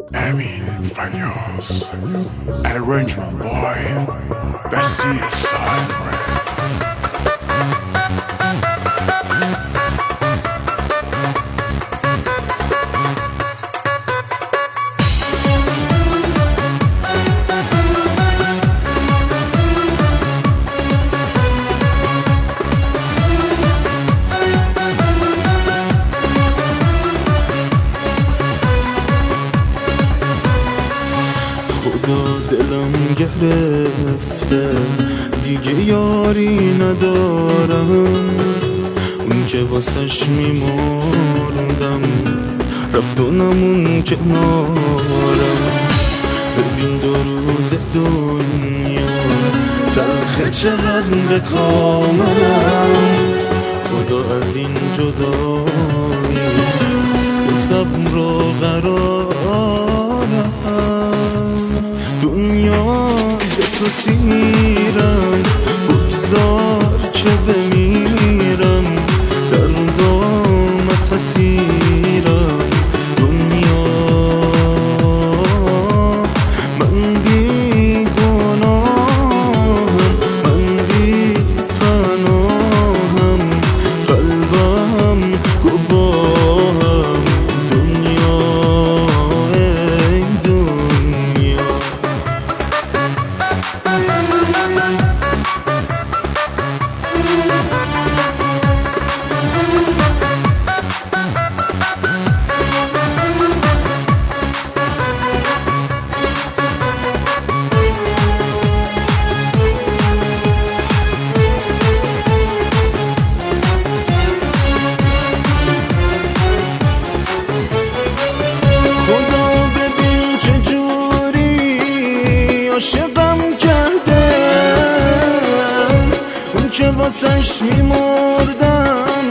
Emin Falyaz, Arrangement Boy, Bessie Silent. خدا دلم گرفته دیگه یاری ندارم، اون که واسش میمردم رفت و نمون کنارم. ببین دو روز دنیا تلخه چقدر به کامم، خدا از این جدایی گفته صبر و قرارم. دنیا ز تو سیرم بگذار که بمیرم، در دامت اسیرم. دنیا من بی گناهم، من بی پناهم، قلبم گواهم. دنیا ای دنیا عاشقم کرده، اون که واسش میمردم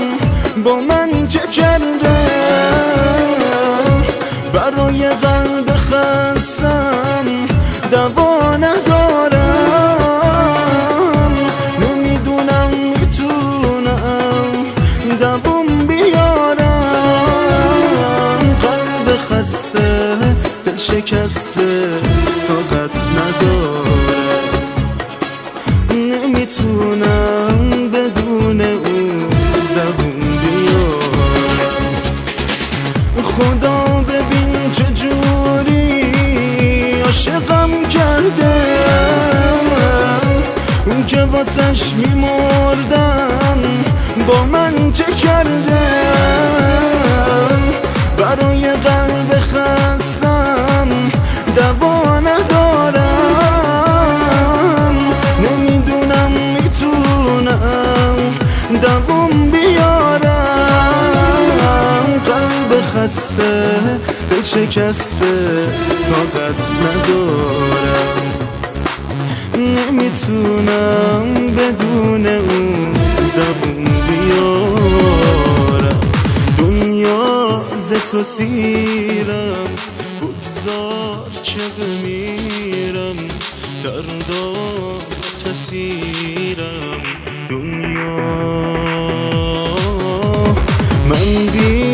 با من چه کرده. برای قلب خستم دوا ندارم، نمیدونم میتونم دوام بیارم. قلب خسته دل شکسته طاقت نداره، نمیتونم بدون اون دووم بیارم. خدا ببین چجوری عاشقم کرده، اون که واسش میمردم با من چه کرده. برای قلب خستم دوا ندارم، نمیدونم میتونم دوام بیارم. قلب خسته دل شکسته طاقت ندارم، نمیتونم بدون اون دوام بیارم. دنیا ز تو سیرم بگذار که بمیرم، در دامت اسیرم. دنیا من بی